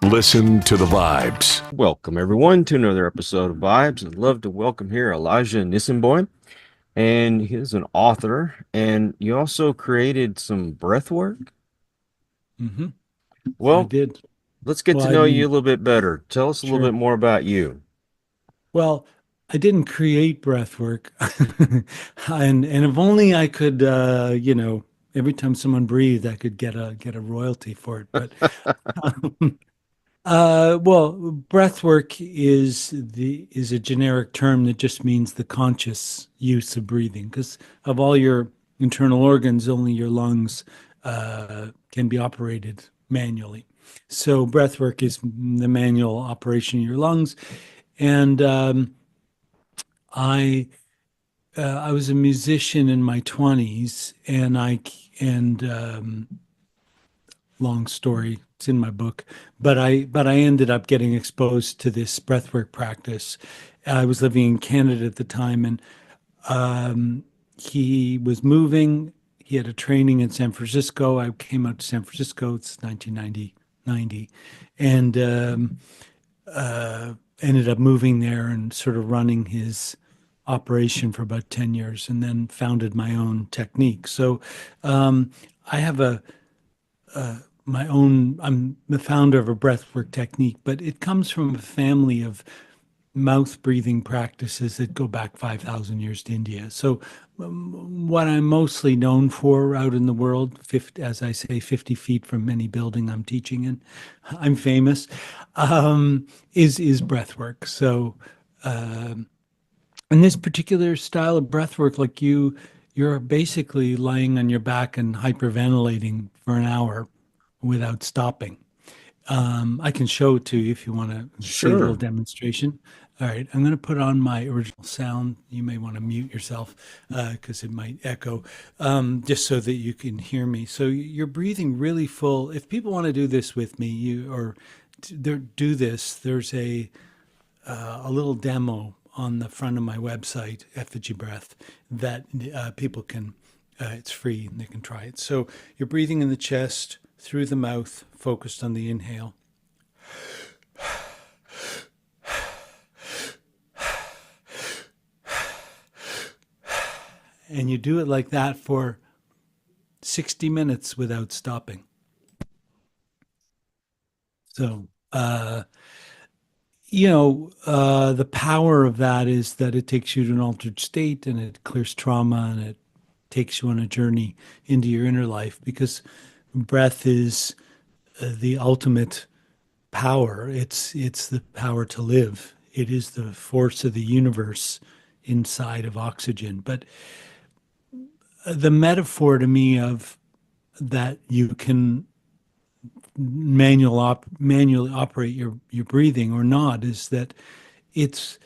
Listen to the vibes. Welcome, everyone, to another episode of Vibes. I'd love to welcome here Elijah Nissenboy, and he's an author, and you also created some breath work. Mm-hmm. I Well, did. let's get Well, to I know you a mean, little bit better. Tell us a little bit sure. more about you. Well, I didn't create breath work. And if only I could, every time someone breathed, I could get a royalty for it. But well, breath work is a generic term that just means the conscious use of breathing. Because of all your internal organs, only your lungs can be operated manually. So breath work is the manual operation of your lungs. And I I was a musician in my 20s, and long story, it's in my book, but I ended up getting exposed to this breathwork practice. I was living in Canada at the time, and he was moving. He had a training in San Francisco. I came out to San Francisco. It's 1990, and ended up moving there and sort of running his operation for about 10 years, and then founded my own technique. So I have my own, I'm the founder of a breathwork technique, but it comes from a family of mouth breathing practices that go back 5,000 years to India. So what I'm mostly known for out in the world, 50, as I say, 50 feet from any building I'm teaching in, I'm famous, is breath work. So in this particular style of breath work, like you're basically lying on your back and hyperventilating for an hour without stopping. I can show it to you if you want to see a little Sure. demonstration. All right, I'm going to put on my original sound. You may want to mute yourself because it might echo, just so that you can hear me. So you're breathing really full. If people want to do this with me, do this. There's a little demo on the front of my website, Effiji Breath, that people can. It's free and they can try it. So you're breathing in the chest through the mouth, focused on the inhale. And you do it like that for 60 minutes without stopping. So, the power of that is that it takes you to an altered state and it clears trauma and it takes you on a journey into your inner life, because breath is the ultimate power. It's the power to live. It is the force of the universe inside of oxygen. But the metaphor to me of that you can manually operate your breathing or not is that it's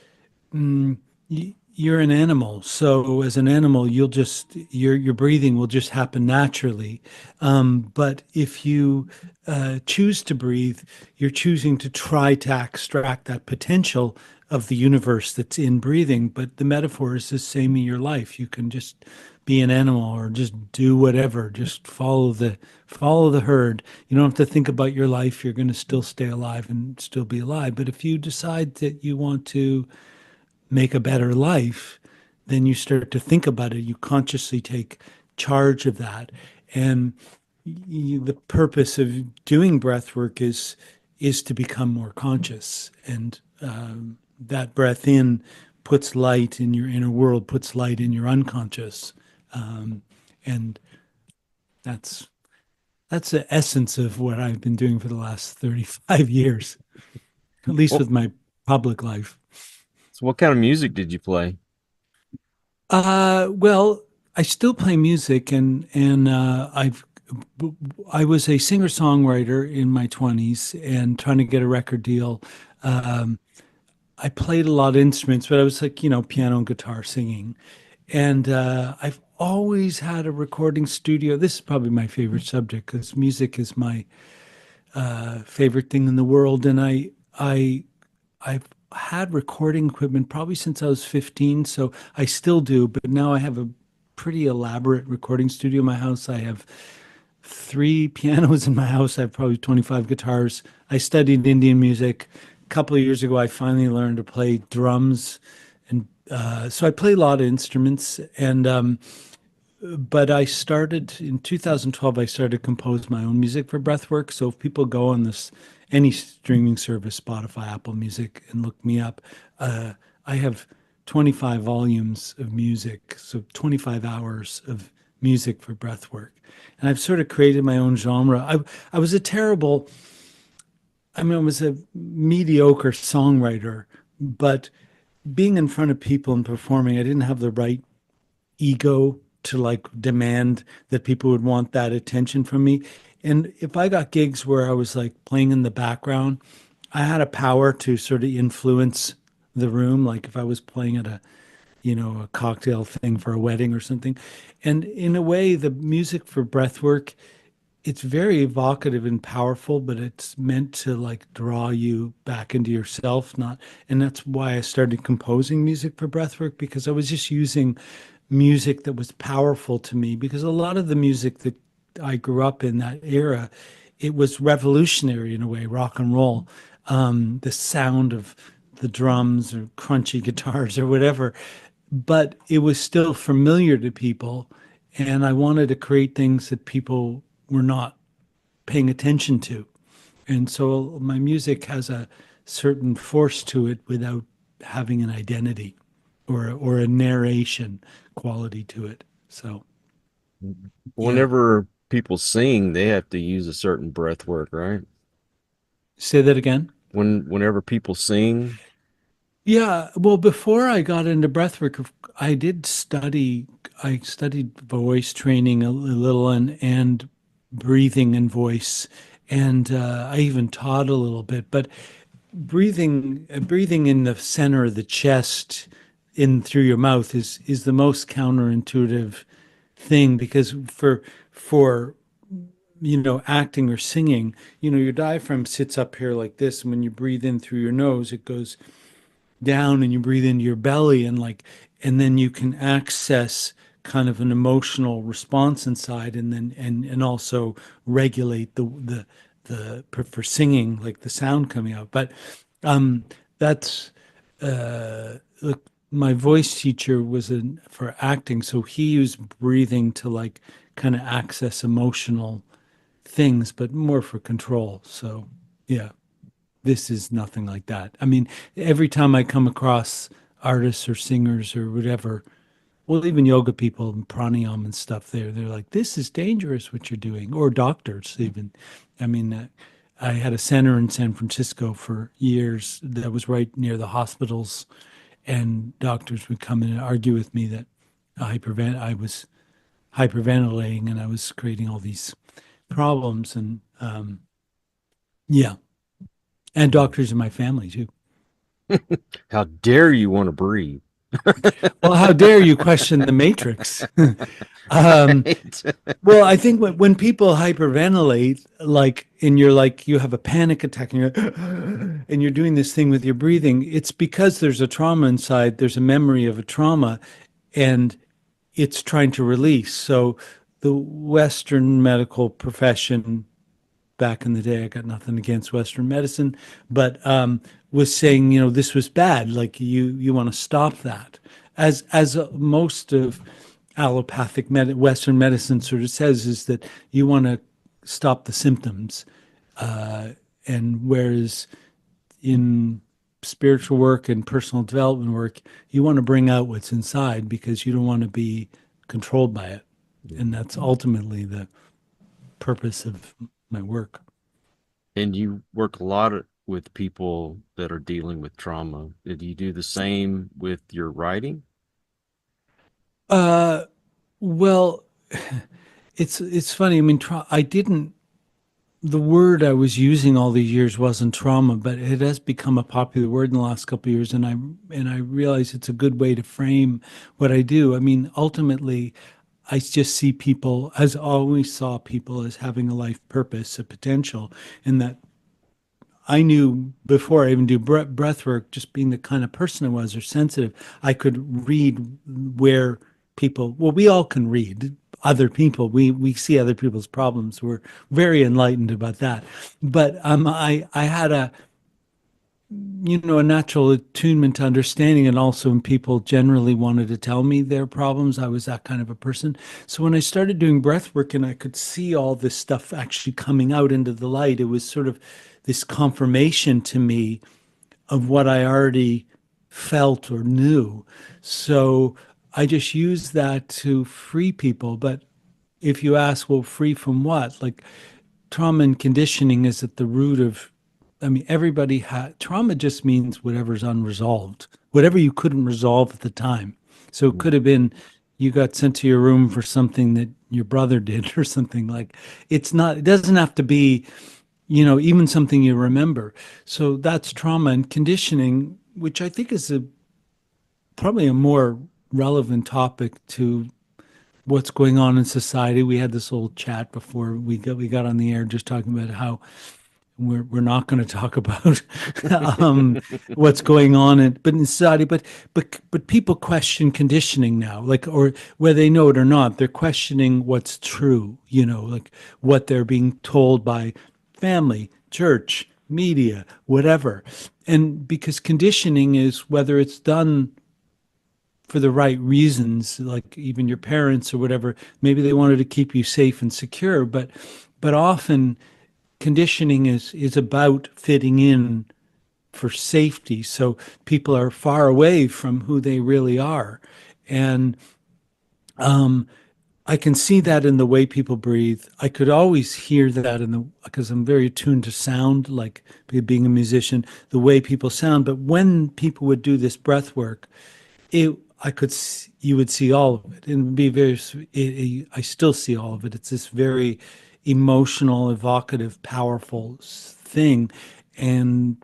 you're an animal. So as an animal, your breathing will just happen naturally. But if you choose to breathe, you're choosing to try to extract that potential of the universe that's in breathing. But the metaphor is the same in your life. You can just be an animal or just do whatever. Just follow the herd. You don't have to think about your life. You're going to still stay alive and still be alive. But if you decide that you want to make a better life, then you start to think about it. You consciously take charge of that. And the purpose of doing breath work is to become more conscious. And that breath in puts light in your inner world, puts light in your unconscious. And that's the essence of what I've been doing for the last 35 years, at least Well, with my public life. so what kind of music did you play? Well, I still play music, and I was a singer-songwriter in my 20s and trying to get a record deal. Um, I played a lot of instruments, but I was like, piano and guitar singing. And I've always had a recording studio. This is probably my favorite subject because music is my favorite thing in the world. And I've had recording equipment probably since I was 15, so I still do, but now I have a pretty elaborate recording studio in my house. I have three pianos in my house. I have probably 25 guitars. I studied Indian music. A couple of years ago, I finally learned to play drums, and so I play a lot of instruments. And but I started in 2012. I started to compose my own music for Breathwork. So if people go on this any streaming service, Spotify, Apple Music, and look me up, I have 25 volumes of music, so 25 hours of music for Breathwork, and I've sort of created my own genre. I was a terrible, I mean, I was a mediocre songwriter, but being in front of people and performing, I didn't have the right ego to like demand that people would want that attention from me. And if I got gigs where I was like playing in the background, I had a power to sort of influence the room. Like if I was playing at a cocktail thing for a wedding or something. And in a way, the music for breathwork, it's very evocative and powerful, but it's meant to like draw you back into yourself, not, and that's why I started composing music for breathwork because I was just using music that was powerful to me because a lot of the music that I grew up in that era, it was revolutionary in a way, rock and roll. The sound of the drums or crunchy guitars or whatever, but it was still familiar to people. And I wanted to create things that people were not paying attention to. And so my music has a certain force to it without having an identity or a narration quality to it. So, yeah. Whenever people sing, they have to use a certain breath work, right? Say that again. Whenever people sing, Yeah, well, before I got into breathwork, I did study. I studied voice training a little and breathing and voice, and I even taught a little bit. But breathing in the center of the chest, in through your mouth, is the most counterintuitive thing because for acting or singing, your diaphragm sits up here like this, and when you breathe in through your nose, it goes down and you breathe into your belly and then you can access kind of an emotional response inside and then and also regulate the for singing like the sound coming out but um that's look, my voice teacher was in for acting, so he used breathing to like kind of access emotional things but more for control. So yeah, this is nothing like that. I mean, every time I come across artists or singers or whatever, well, even yoga people and pranayama and stuff, they're like, this is dangerous what you're doing, or doctors even. I mean, I had a center in San Francisco for years that was right near the hospitals, and doctors would come in and argue with me that I was hyperventilating and I was creating all these problems, and yeah, and doctors in my family too. how dare you want to breathe? Well, how dare you question the matrix? um, Right? well, I think when people hyperventilate, like, and you're like, you have a panic attack and and you're doing this thing with your breathing, it's because there's a trauma inside, there's a memory of a trauma, and it's trying to release. So the Western medical profession back in the day, I got nothing against Western medicine, but was saying, this was bad. Like you want to stop that. As most of Western medicine sort of says, is that you want to stop the symptoms, and whereas in spiritual work and personal development work, you want to bring out what's inside because you don't want to be controlled by it, and that's ultimately the purpose of my work. And you work a lot with people that are dealing with trauma. Did you do the same with your writing? Uh, well, it's funny. I mean, I didn't. The word I was using all these years wasn't trauma, but it has become a popular word in the last couple of years, and I realize it's a good way to frame what I do. I mean, ultimately, I just see people, as always saw people, as having a life purpose, a potential, and that I knew before I even do breath work, just being the kind of person I was or sensitive, I could read where people, well, we all can read. other people. We see other people's problems. We're very enlightened about that. But I had a natural attunement to understanding, and also when people generally wanted to tell me their problems, I was that kind of a person. So when I started doing breath work and I could see all this stuff actually coming out into the light, it was sort of this confirmation to me of what I already felt or knew. So I just use that to free people. But if you ask, well, free from what? Like, trauma and conditioning is at the root of, I mean, everybody had trauma, just means whatever's unresolved, whatever you couldn't resolve at the time. So it could have been you got sent to your room for something that your brother did or something. Like, it's not, it doesn't have to be, even something you remember. So that's trauma and conditioning, which I think is probably a more relevant topic to what's going on in society. We had this little chat before we got on the air, just talking about how we're not going to talk about what's going on in society, but people question conditioning now, like, or whether they know it or not, they're questioning what's true. Like what they're being told by family, church, media, whatever. And because conditioning is, whether it's done for the right reasons, like even your parents or whatever, maybe they wanted to keep you safe and secure, but often conditioning is about fitting in for safety. So people are far away from who they really are. And I can see that in the way people breathe. I could always hear that because I'm very attuned to sound, like being a musician, the way people sound. But when people would do this breath work, it you would see all of it, and be very. I still see all of it. It's this very emotional, evocative, powerful thing, and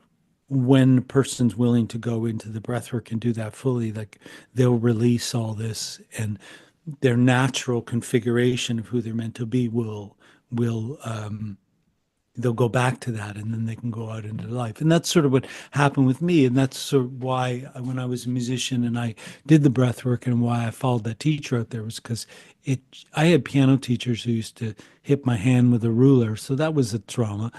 when a person's willing to go into the breath work and do that fully, like, they'll release all this, and their natural configuration of who they're meant to be will they'll go back to that, and then they can go out into life. And that's sort of what happened with me. And that's sort of why when I was a musician and I did the breath work, and why I followed that teacher out there, was because I had piano teachers who used to hit my hand with a ruler. So that was a trauma.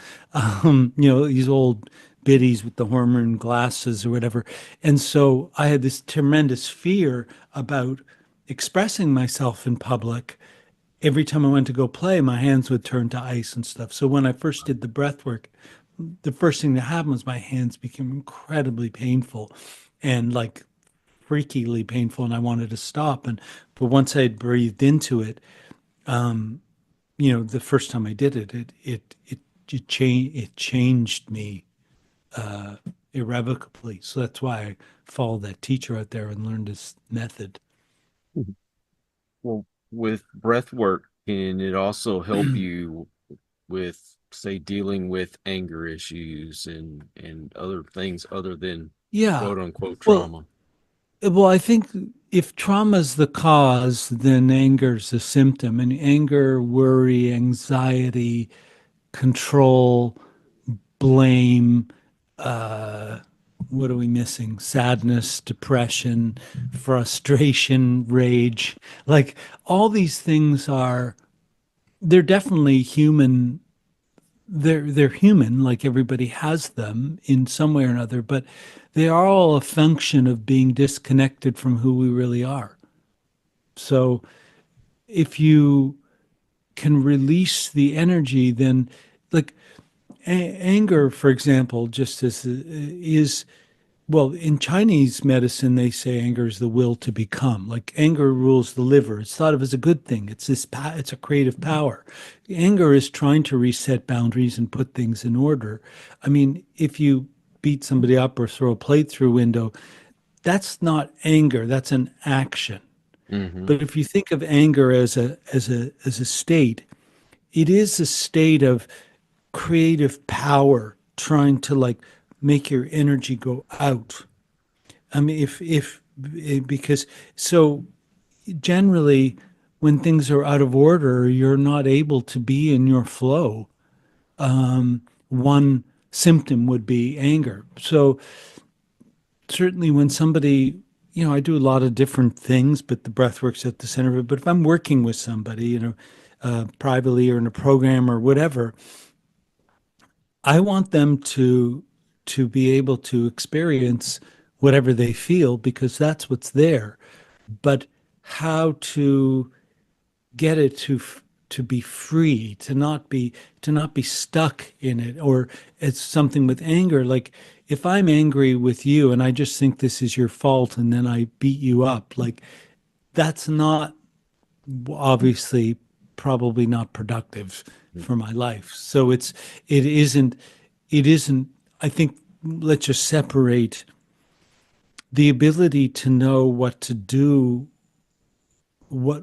These old biddies with the hormone glasses or whatever. And so I had this tremendous fear about expressing myself in public. Every time I went to go play, my hands would turn to ice and stuff. So when I first did the breath work, the first thing that happened was my hands became incredibly painful, and like freakily painful, and I wanted to stop. But once I had breathed into it, the first time I did it, it changed me irrevocably. So that's why I followed that teacher out there and learned his method. Well, with breath work, can it also help you with, say, dealing with anger issues and other things other than Yeah. quote unquote Well, trauma? I think if trauma's the cause, then anger's a symptom. And anger, worry, anxiety, control, blame, what are we missing? Sadness, depression, frustration, rage. Like, all these things they're definitely human. They're human, like everybody has them in some way or another, but they are all a function of being disconnected from who we really are. So if you can release the energy, then, like, anger, for example, just as is, well, in Chinese medicine, they say anger is the will to become. Like, anger rules the liver. It's thought of as a good thing. It's a creative power. Anger is trying to reset boundaries and put things in order. I mean, if you beat somebody up or throw a plate through a window, that's not anger. That's an action. Hmm. But if you think of anger as a state, it is a state of creative power trying to, like, make your energy go out. I mean, if because so generally, when things are out of order, you're not able to be in your flow. One symptom would be anger. So certainly when somebody, I do a lot of different things, but the breath work's at the center of it. But if I'm working with somebody, privately or in a program or whatever, I want them to be able to experience whatever they feel because that's what's there. But how to get it to be free, to not be stuck in it, or it's something with anger. Like if I'm angry with you and I just think this is your fault and then I beat you up, like that's not obviously probably not productive for my life. So it isn't it isn't I think let's just separate the ability to know what to do, what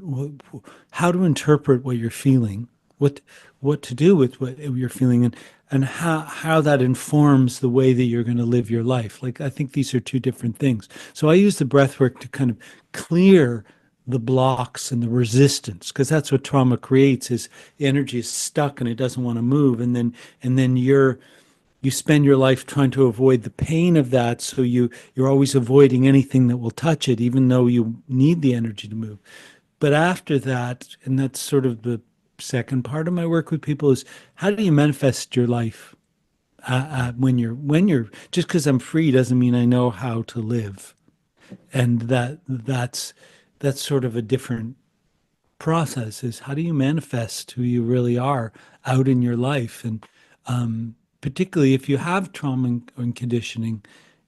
how to interpret what you're feeling, what what to do with what you're feeling, and how that informs the way that you're going to live your life. Like I think these are two different things. So I use the breath work to kind of clear the blocks and the resistance because that's what trauma creates is the energy is stuck and it doesn't want to move, and then you spend your life trying to avoid the pain of that, so you're always avoiding anything that will touch it even though you need the energy to move. But after that, and that's sort of the second part of my work with people, is how do you manifest your life when you're just because I'm free doesn't mean I know how to live, and that's sort of a different process. Is how do you manifest who you really are out in your life, and particularly if you have trauma and conditioning,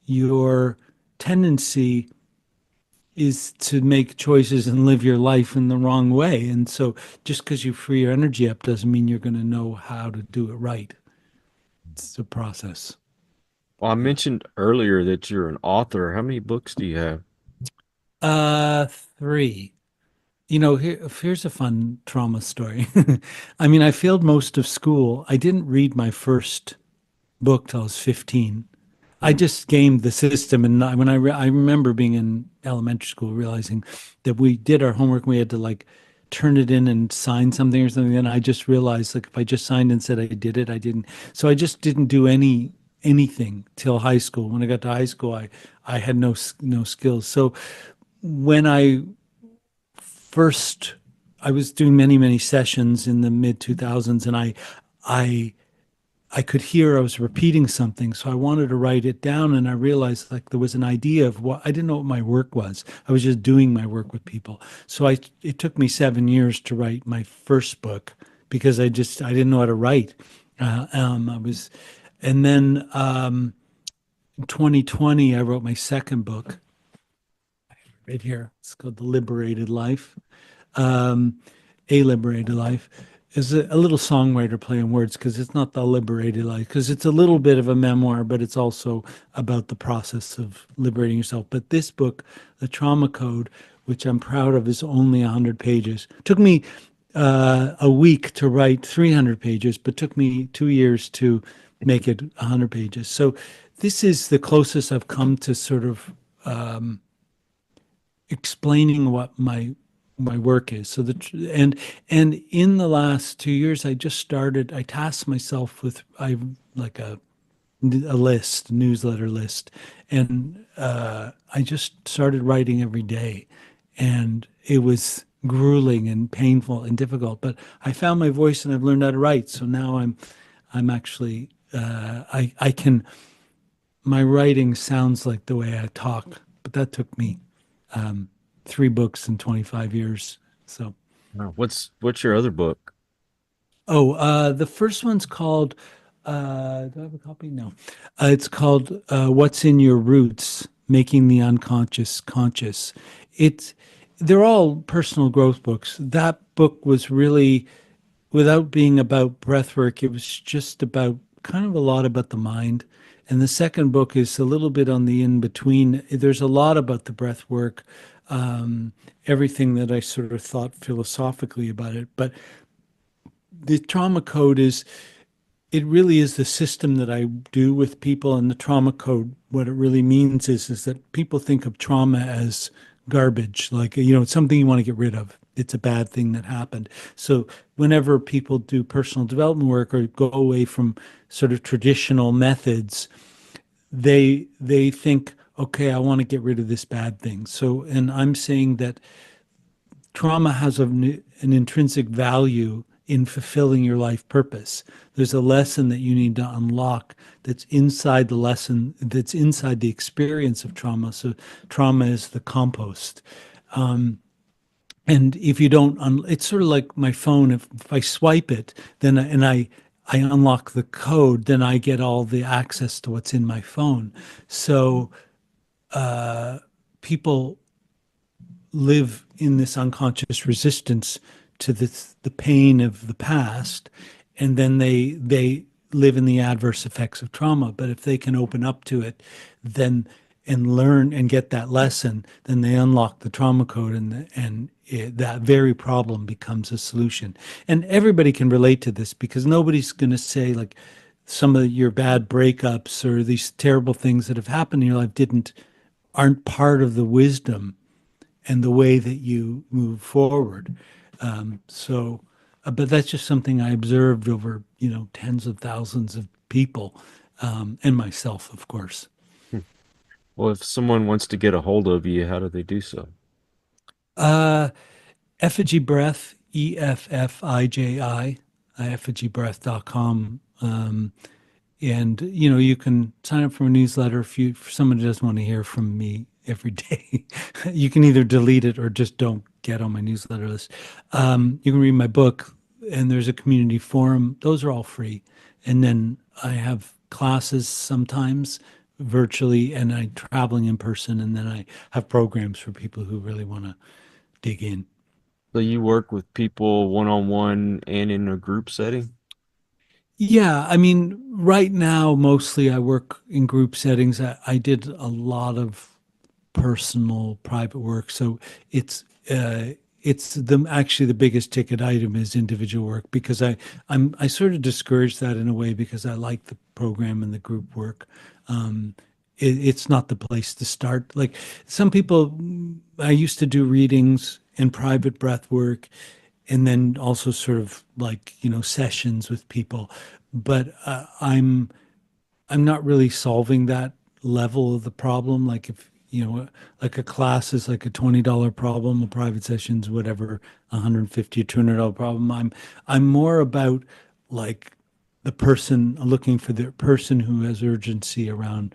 your tendency is to make choices and live your life in the wrong way. And so just because you free your energy up doesn't mean you're going to know how to do it right. It's a process. Well, I mentioned earlier that you're an author. How many books do you have? Three. Here's a fun trauma story. I mean, I failed most of school. I didn't read my first book till I was 15. I just gamed the system, and I remember being in elementary school, realizing that we did our homework, and we had to like turn it in and sign something or something. And I just realized, like, if I just signed and said I did it, I didn't. So I just didn't do anything till high school. When I got to high school, I had no skills. So when first I was doing many sessions in the mid 2000s, and I I could hear I was repeating something, so I wanted to write it down, and I realized like there was an idea of what I didn't know what my work was. I was just doing my work with people. So it took me 7 years to write my first book because I didn't know how to write. I was, and then in 2020 I wrote my second book right here. It's called The Liberated Life. Um, A Liberated Life is a little songwriter play on words because it's not the liberated life, because it's a little bit of a memoir, but it's also about the process of liberating yourself. But this book, The Trauma Code, which I'm proud of, is only 100 pages. Took me a week to write 300 pages, but took me 2 years to make it 100 pages. So this is the closest I've come to sort of explaining what my work is. So and in the last 2 years, I tasked myself with I like a list, newsletter list, and I just started writing every day, and it was grueling and painful and difficult. But I found my voice, and I've learned how to write. So now I'm actually I can my writing sounds like the way I talk, but that took me 3 books in 25 years. So, What's your other book? the first one's called, do I have a copy? No. It's called What's in Your Roots, Making the Unconscious Conscious. It's, they're all personal growth books. That book was really, without being about breath work, it was just about kind of a lot about the mind. And the second book is a little bit on the in between. There's a lot about the breath work, everything that I sort of thought philosophically about it. But the trauma code is, it really is the system that I do with people. And the trauma code, what it really means is that people think of trauma as garbage, like, it's something you want to get rid of. It's a bad thing that happened. So whenever people do personal development work or go away from sort of traditional methods, they think, okay, I want to get rid of this bad thing. So, and I'm saying that trauma has an intrinsic value in fulfilling your life purpose. There's a lesson that you need to unlock that's inside the lesson, that's inside the experience of trauma. So, trauma is the compost. And if you don't, it's sort of like my phone. If I swipe it, then I unlock the code, then I get all the access to what's in my phone. So people live in this unconscious resistance to the pain of the past, and then they live in the adverse effects of trauma. But if they can open up to it, then and learn and get that lesson, then they unlock the trauma code, that very problem becomes a solution. And everybody can relate to this because nobody's going to say like some of your bad breakups or these terrible things that have happened in your life didn't aren't part of the wisdom and the way that you move forward. But that's just something I observed over, tens of thousands of people, and myself, of course. Hmm. Well, if someone wants to get a hold of you, how do they do so? Uh, Effiji Breath, EFFIJI, effijibreath.com. And you can sign up for a newsletter if someone doesn't want to hear from me every day. You can either delete it or just don't get on my newsletter list. You can read my book, and there's a community forum. Those are all free. And then I have classes sometimes virtually, and I traveling in person, and then I have programs for people who really want to dig in. So you work with people one on one and in a group setting? Yeah, I mean, right now, mostly I work in group settings. I did a lot of personal private work. So it's actually the biggest ticket item is individual work because I sort of discourage that in a way because I like the program and the group work. It's not the place to start. Like some people, I used to do readings and private breath work, and then also sort of like sessions with people. But I'm not really solving that level of the problem. Like if, like a class is like a $20 problem, a private session's whatever, 150 or $200 problem. I'm more about like the person looking for the person who has urgency around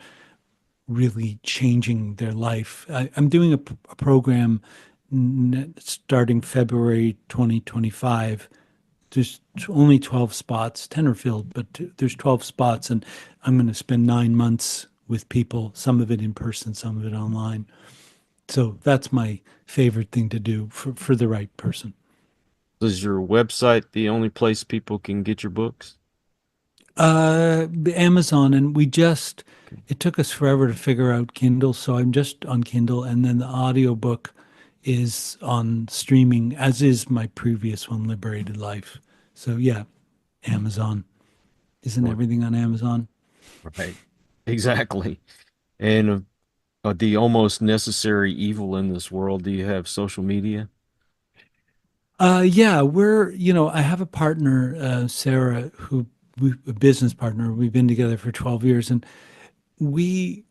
really changing their life. I'm doing a program starting February 2025. There's only 12 spots, 10 are filled, but there's 12 spots, and I'm going to spend 9 months with people, some of it in person, some of it online. So that's my favorite thing to do for the right person. Is your website the only place people can get your books? The Amazon, and it took us forever to figure out Kindle, so I'm just on Kindle, and then the audiobook is on streaming, as is my previous one, Liberated Life. So yeah, Amazon. Isn't Well, everything on Amazon? right. Exactly. And the almost necessary evil in this world, do you have social media? Yeah, I have a partner, Sarah, a business partner. We've been together for 12 years, and we,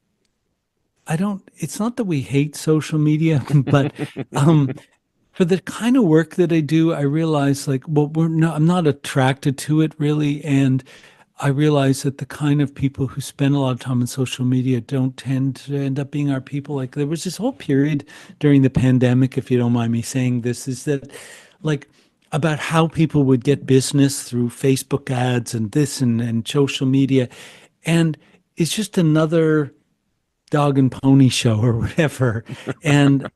it's not that we hate social media, but um, for the kind of work that I do, I realize like, well, I'm not attracted to it really. And I realize that the kind of people who spend a lot of time on social media don't tend to end up being our people. Like there was this whole period during the pandemic, if you don't mind me saying this, is that like about how people would get business through Facebook ads and this and social media. And it's just another dog and pony show or whatever. And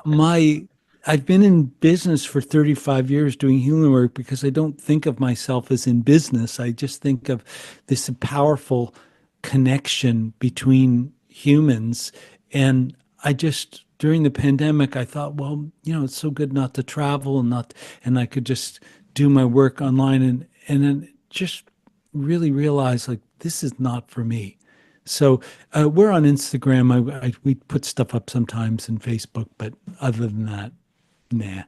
my I've been in business for 35 years doing healing work because I don't think of myself as in business. I just think of this powerful connection between humans. And I just during the pandemic I thought, well, it's so good not to travel and I could just do my work online and then just really realize like this is not for me. So we're on Instagram. We put stuff up sometimes in Facebook, but other than that, nah.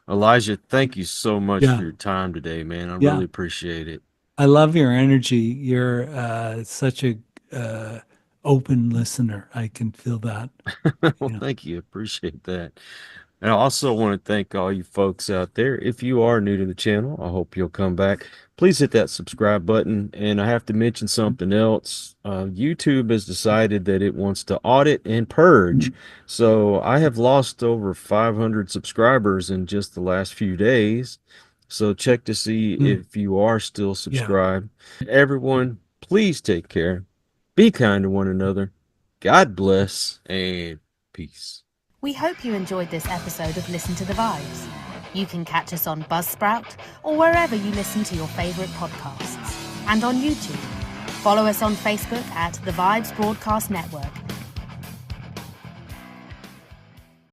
Elijah, thank you so much for Yeah, your time today, man. I yeah. really appreciate it. I love your energy. You're such a open listener. I can feel that. Well, Yeah. thank you. Appreciate that. And I also want to thank all you folks out there. If you are new to the channel, I hope you'll come back. Please hit that subscribe button. And I have to mention something else. YouTube has decided that it wants to audit and purge. So I have lost over 500 subscribers in just the last few days. So check to see if you are still Yeah. subscribed. Everyone, please take care. Be kind to one another. God bless and peace. We hope you enjoyed this episode of Listen to the Vibes. You can catch us on Buzzsprout or wherever you listen to your favourite podcasts, and on YouTube. Follow us on Facebook at The Vibes Broadcast Network